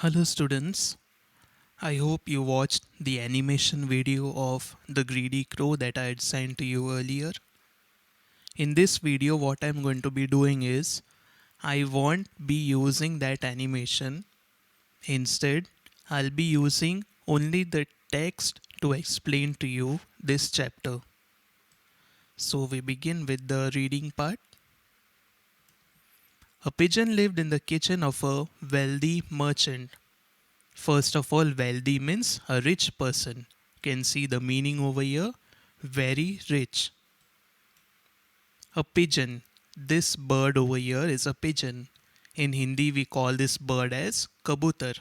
Hello students, I hope you watched the animation video of the greedy crow that I had sent to you earlier. In this video what I'm going to be doing is I won't be using that animation. Instead, I'll be using only the text to explain to you this chapter. So we begin with the reading part. A pigeon lived in the kitchen of a wealthy merchant. First of all, wealthy means a rich person. Can see the meaning over here. Very rich. A pigeon. This bird over here is a pigeon. In Hindi, we call this bird as kabutar.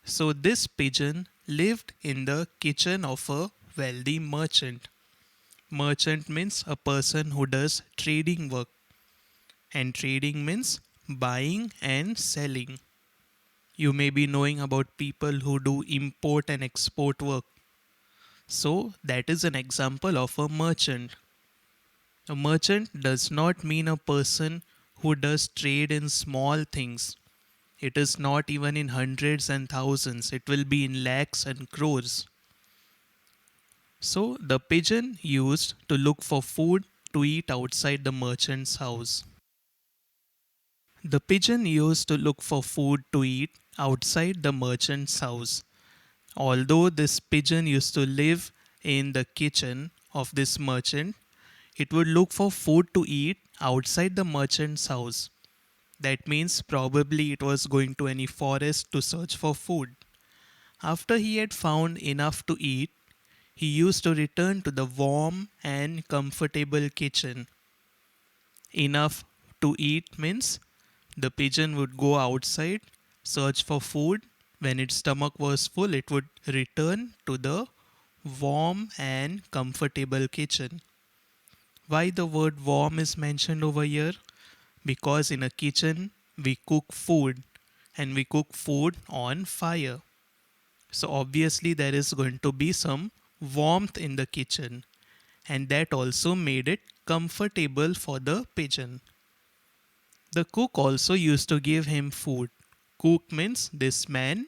So, this pigeon lived in the kitchen of a wealthy merchant. Merchant means a person who does trading work, and trading means buying and selling. You may be knowing about people who do import and export work. So, that is an example of a merchant. A merchant does not mean a person who does trade in small things. It is not even in hundreds and thousands, it will be in lakhs and crores. So, the pigeon used to look for food to eat outside the merchant's house. The pigeon used to look for food to eat outside the merchant's house. Although this pigeon used to live in the kitchen of this merchant, it would look for food to eat outside the merchant's house. That means probably it was going to any forest to search for food. After he had found enough to eat, he used to return to the warm and comfortable kitchen. Enough to eat means the pigeon would go outside, search for food. When its stomach was full, it would return to the warm and comfortable kitchen. Why the word warm is mentioned over here? Because in a kitchen we cook food and we cook food on fire. So obviously there is going to be some warmth in the kitchen, and that also made it comfortable for the pigeon. The cook also used to give him food. Cook means this man,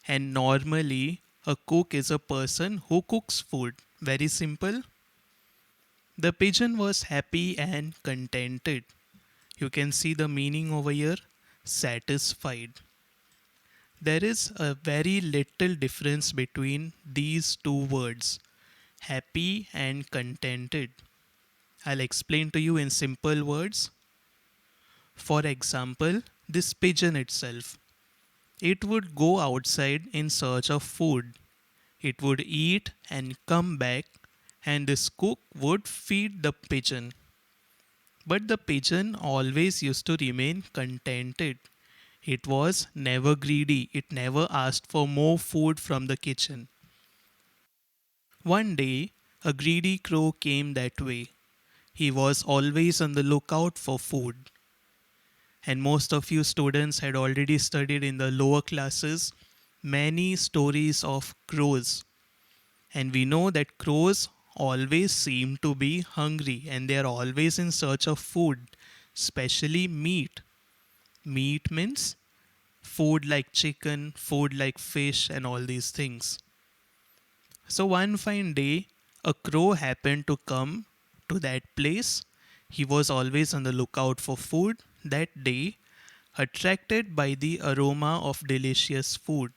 and normally a cook is a person who cooks food. Very simple. The pigeon was happy and contented. You can see the meaning over here, satisfied. There is a very little difference between these two words, happy and contented. I'll explain to you in simple words. For example, this pigeon itself. It would go outside in search of food. It would eat and come back, and this cook would feed the pigeon. But the pigeon always used to remain contented. It was never greedy, it never asked for more food from the kitchen. One day, a greedy crow came that way. He was always on the lookout for food. And most of you students had already studied in the lower classes many stories of crows. And we know that crows always seem to be hungry and they are always in search of food, especially meat. Meat means food like chicken, food like fish, and all these things. So one fine day, a crow happened to come to that place. He was always on the lookout for food. That day, attracted by the aroma of delicious food.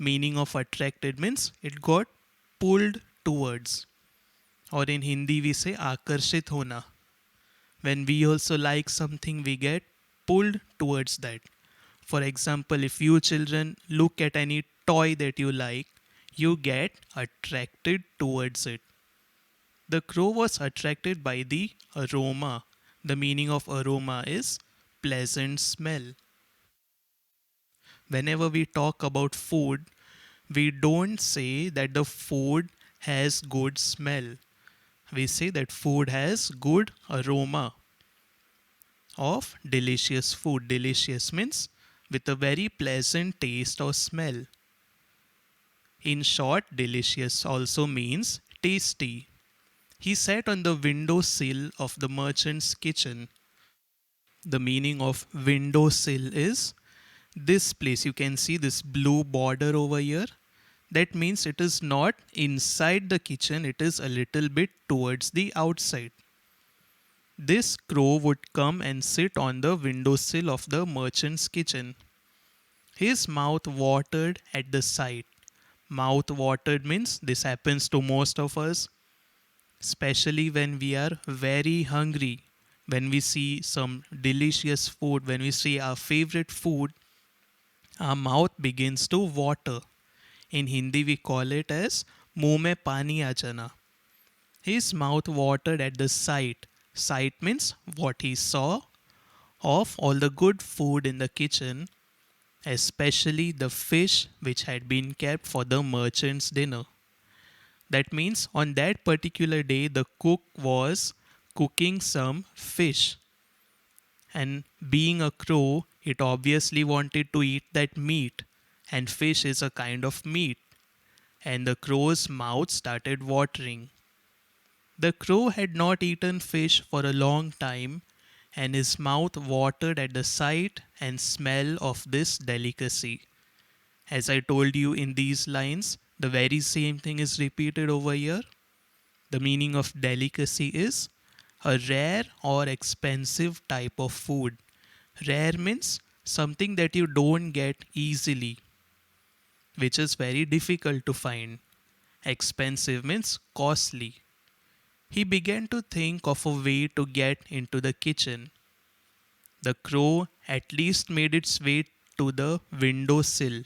Meaning of attracted means it got pulled towards. Or in Hindi we say akarshit hona. When we also like something, we get pulled towards that. For example, if you children look at any toy that you like, you get attracted towards it. The crow was attracted by the aroma. The meaning of aroma is pleasant smell. Whenever we talk about food, we don't say that the food has good smell. We say that food has good aroma of delicious food. Delicious means with a very pleasant taste or smell. In short, delicious also means tasty. He sat on the window sill of the merchant's kitchen. The meaning of window sill is This place, you can see this blue border over here. That means it is not inside the kitchen, it is a little bit towards the outside. This crow would come and sit on the windowsill of the merchant's kitchen. His mouth watered at the sight. Mouth watered means this happens to most of us, especially when we are very hungry. When we see some delicious food, when we see our favorite food, our mouth begins to water. In Hindi, we call it as मुंह में पानी आ जाना. His mouth watered at the sight. Sight means what he saw of all the good food in the kitchen, especially the fish which had been kept for the merchant's dinner. That means on that particular day, the cook was cooking some fish. And being a crow, it obviously wanted to eat that meat. And fish is a kind of meat. And the crow's mouth started watering. The crow had not eaten fish for a long time, and his mouth watered at the sight and smell of this delicacy. As I told you in these lines, the very same thing is repeated over here. The meaning of delicacy is a rare or expensive type of food. Rare means something that you don't get easily, which is very difficult to find. Expensive means costly. He began to think of a way to get into the kitchen. The crow at least made its way to the window sill.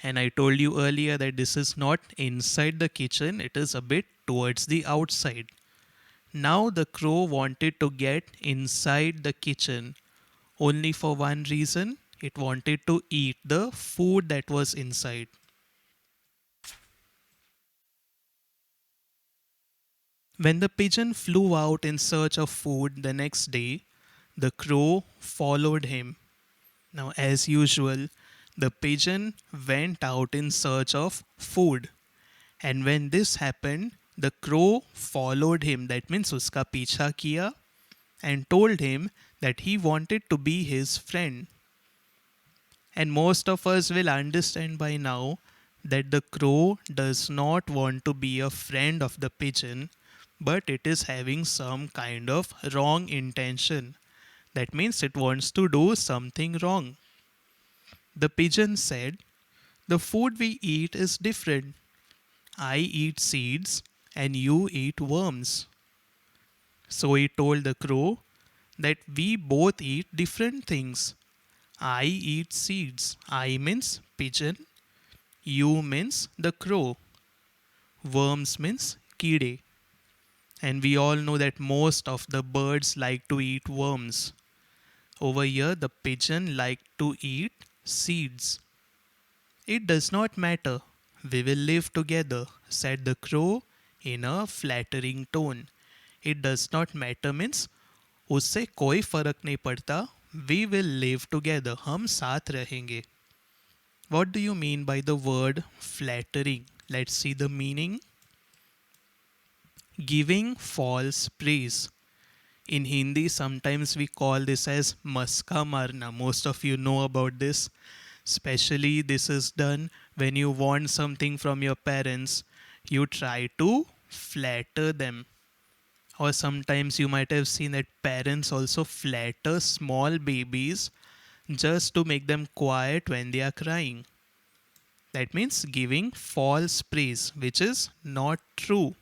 And I told you earlier that this is not inside the kitchen, it is a bit towards the outside. Now the crow wanted to get inside the kitchen only for one reason, it wanted to eat the food that was inside. When the pigeon flew out in search of food the next day, the crow followed him. Now, as usual, the pigeon went out in search of food. And when this happened, the crow followed him. That means uska पीछा किया and told him that he wanted to be his friend. And most of us will understand by now that the crow does not want to be a friend of the pigeon, but it is having some kind of wrong intention. That means it wants to do something wrong. The pigeon said, "The food we eat is different. I eat seeds and you eat worms." So he told the crow that we both eat different things. I eat seeds. I means pigeon. You means the crow. Worms means kide. And we all know that most of the birds like to eat worms. Over here, the pigeon liked to eat seeds. "It does not matter. We will live together," said the crow in a flattering tone. It does not matter means उससे कोई फर्क नहीं पड़ता. We will live together. हम साथ रहेंगे. What do you mean by the word flattering? Let's see the meaning. Giving false praise. In Hindi, sometimes we call this as maska marna. Most of you know about this. Especially, this is done when you want something from your parents. You try to flatter them. Or sometimes you might have seen that parents also flatter small babies just to make them quiet when they are crying. That means giving false praise, which is not true.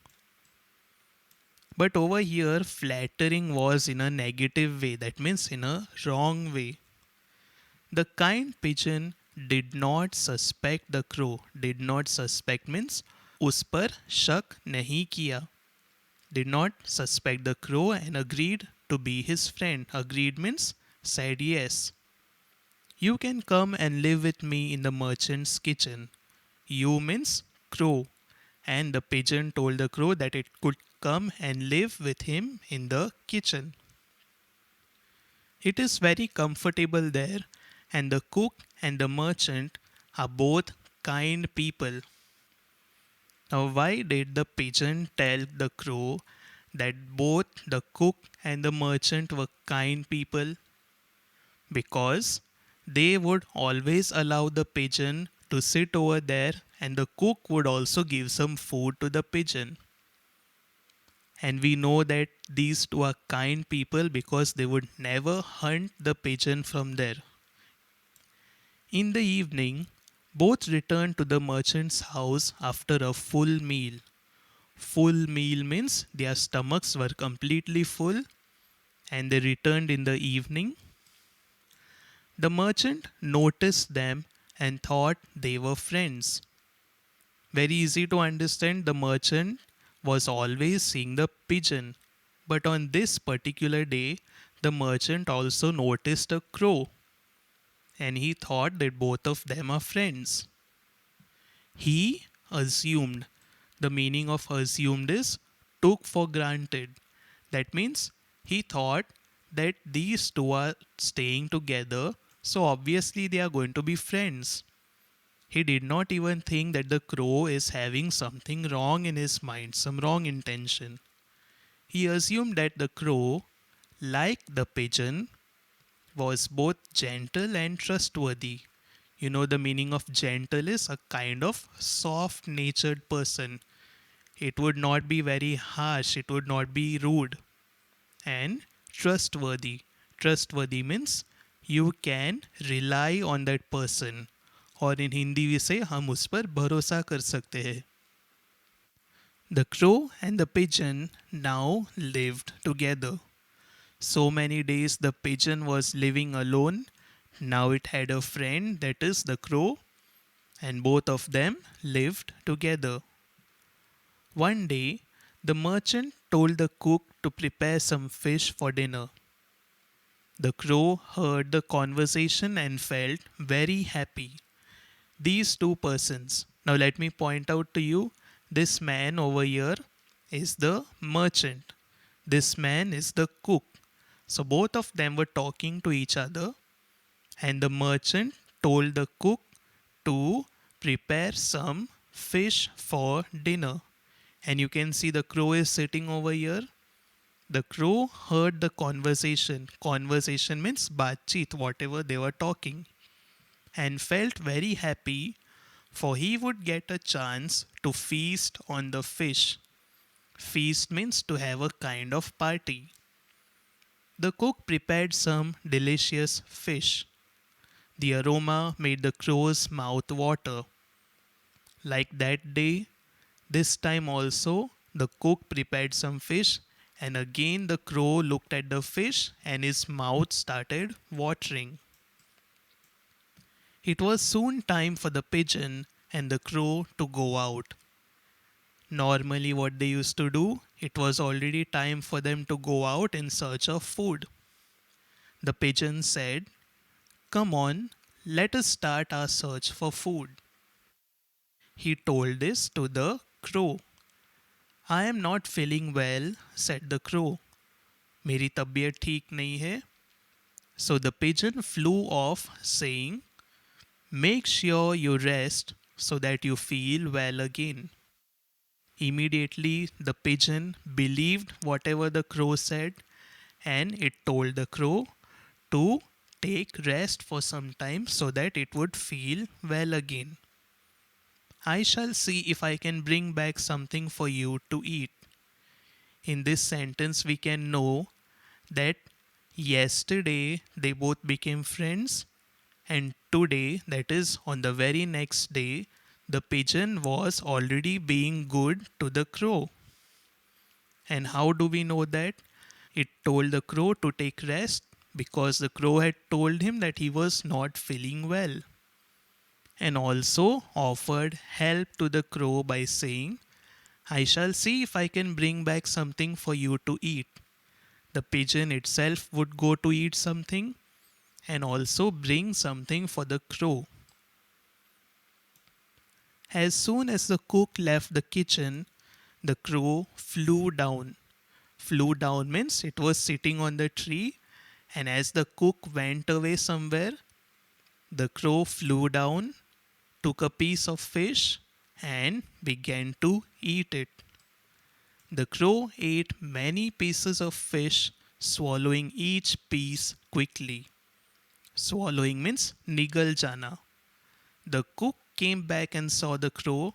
But over here, flattering was in a negative way, that means in a wrong way. The kind pigeon did not suspect the crow. Did not suspect means उस पर शक नहीं किया. Did not suspect the crow and agreed to be his friend. Agreed means said yes. "You can come and live with me in the merchant's kitchen." You means crow. And the pigeon told the crow that it could come and live with him in the kitchen. It is very comfortable there, and the cook and the merchant are both kind people. Now, why did the pigeon tell the crow that both the cook and the merchant were kind people? Because They would always allow the pigeon to sit over there, and the cook would also give some food to the pigeon. And we know that these two are kind people because they would never hunt the pigeon from there. In the evening, both returned to the merchant's house after a full meal. Full meal means their stomachs were completely full and they returned in the evening. The merchant noticed them and thought they were friends. Very easy to understand, the merchant was always seeing the pigeon. But on this particular day, the merchant also noticed a crow and he thought that both of them are friends. He assumed. The meaning of assumed is took for granted. That means he thought that these two are staying together, so obviously they are going to be friends. He did not even think that the crow is having something wrong in his mind, some wrong intention. He assumed that the crow, like the pigeon, was both gentle and trustworthy. You know, the meaning of gentle is a kind of soft natured person. It would not be very harsh, it would not be rude. And trustworthy. Trustworthy means you can rely on that person. और in Hindi we say हम उस पर भरोसा कर सकते हैं. The crow and the pigeon now lived together. So many days the pigeon was living alone. Now it had a friend, that is the crow, and both of them lived together. One day, the merchant told the cook to prepare some fish for dinner. The crow heard the conversation and felt very happy. These two persons. Now, let me point out to you, this man over here is the merchant. This man is the cook. So, both of them were talking to each other, and the merchant told the cook to prepare some fish for dinner. And you can see the crow is sitting over here. The crow heard the conversation. Conversation means baatcheet, whatever they were talking, and felt very happy for he would get a chance to feast on the fish. Feast means to have a kind of party. The cook prepared some delicious fish. The aroma made the crow's mouth water. Like that day, this time also, the cook prepared some fish, and again the crow looked at the fish and his mouth started watering. It was soon time for the pigeon and the crow to go out. Normally, what they used to do, it was already time for them to go out in search of food. The pigeon said, "Come on, let us start our search for food." He told this to the crow. "I am not feeling well," said the crow. "मेरी तबीयत ठीक नहीं है." So the pigeon flew off saying, "Make sure you rest so that you feel well again." Immediately the pigeon believed whatever the crow said, and it told the crow to take rest for some time so that it would feel well again. "I shall see if I can bring back something for you to eat." In this sentence, we can know that yesterday they both became friends, and today, that is on the very next day, the pigeon was already being good to the crow. And how do we know that? It told the crow to take rest because the crow had told him that he was not feeling well, and also offered help to the crow by saying, "I shall see if I can bring back something for you to eat." The pigeon itself would go to eat something and also bring something for the crow. As soon as the cook left the kitchen, the crow flew down. Flew down means it was sitting on the tree, and as the cook went away somewhere, the crow flew down, took a piece of fish, and began to eat it. The crow ate many pieces of fish, swallowing each piece quickly. Swallowing means nigal jana. The cook came back and saw the crow.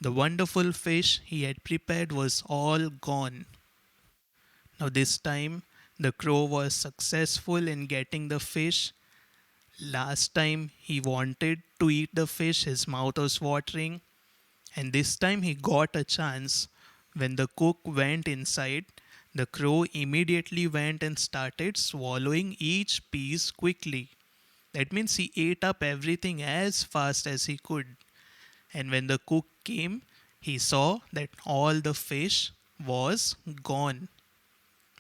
The wonderful fish he had prepared was all gone. Now, this time, the crow was successful in getting the fish. Last time, he wanted to eat the fish, his mouth was watering, and this time, he got a chance. When the cook went inside, the crow immediately went and started swallowing each piece quickly. That means he ate up everything as fast as he could. And when the cook came, he saw that all the fish was gone,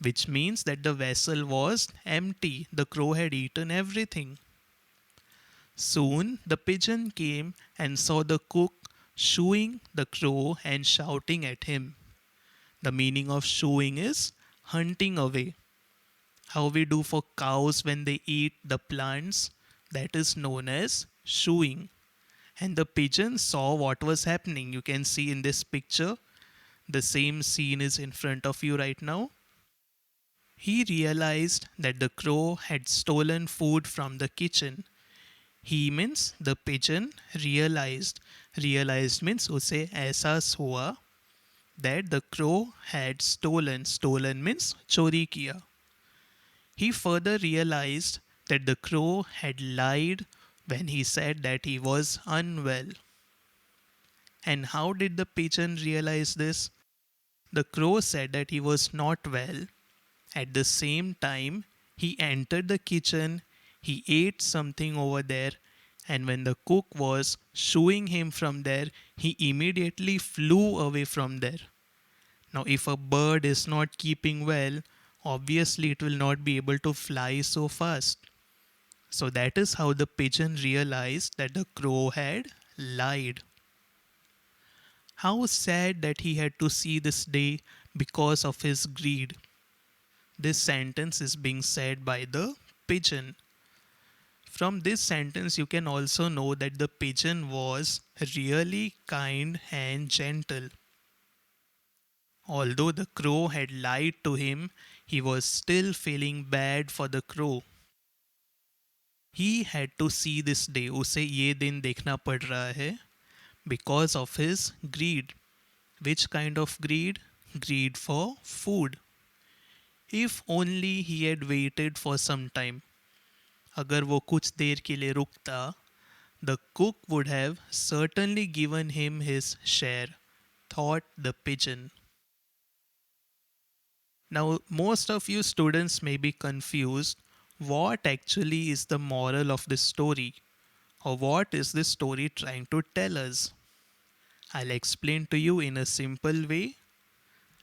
which means that the vessel was empty. The crow had eaten everything. Soon the pigeon came and saw the cook shooing the crow and shouting at him. The meaning of shooing is hunting away. How we do for cows when they eat the plants, that is known as shooing. And the pigeon saw what was happening. You can see in this picture, the same scene is in front of you right now. He realized that the crow had stolen food from the kitchen. He means the pigeon realized. Realized means उसे एहसास हुआ that the crow had stolen. Stolen means चोरी किया. He further realized that the crow had lied when he said that he was unwell. And how did the pigeon realize this? The crow said that he was not well. At the same time, he entered the kitchen, he ate something over there, and when the cook was shooing him from there, he immediately flew away from there. Now, if a bird is not keeping well, obviously it will not be able to fly so fast. So, that is how the pigeon realized that the crow had lied. How sad that he had to see this day because of his greed. This sentence is being said by the pigeon. From this sentence, you can also know that the pigeon was really kind and gentle. Although the crow had lied to him, he was still feeling bad for the crow. He had to see this day. उसे ये दिन देखना पड़ रहा है because of his greed. Which kind of greed? Greed for food. If only he had waited for some time. अगर वो कुछ देर के लिए रुकता, the cook would have certainly given him his share, thought the pigeon. Now, most of you students may be confused what actually is the moral of this story, or what is this story trying to tell us. I'll explain to you in a simple way.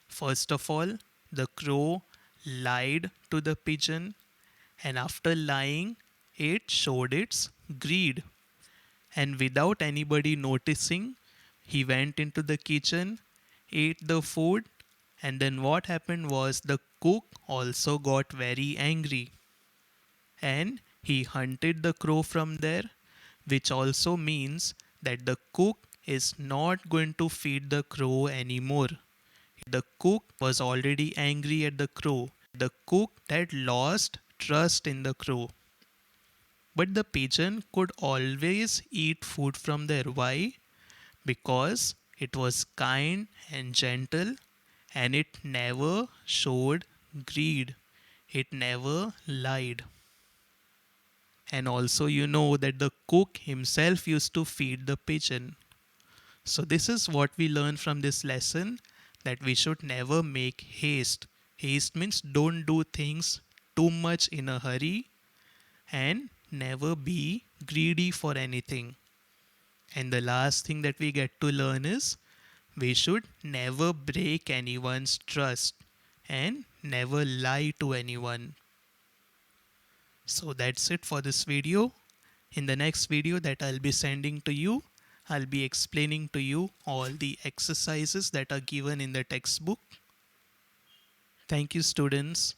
First of all, the crow lied to the pigeon, and after lying, it showed its greed. And without anybody noticing, he went into the kitchen, ate the food, and then what happened was the cook also got very angry. And he hunted the crow from there, which also means that the cook is not going to feed the crow anymore. The cook was already angry at the crow. The cook had lost trust in the crow. But the pigeon could always eat food from there. Why? Because it was kind and gentle and it never showed greed. It never lied. And also, you know that the cook himself used to feed the pigeon. So, this is what we learn from this lesson, that we should never make haste. Haste means don't do things too much in a hurry and never be greedy for anything. And the last thing that we get to learn is we should never break anyone's trust and never lie to anyone. So that's it for this video. In the next video that I'll be sending to you, I'll be explaining to you all the exercises that are given in the textbook. Thank you, students.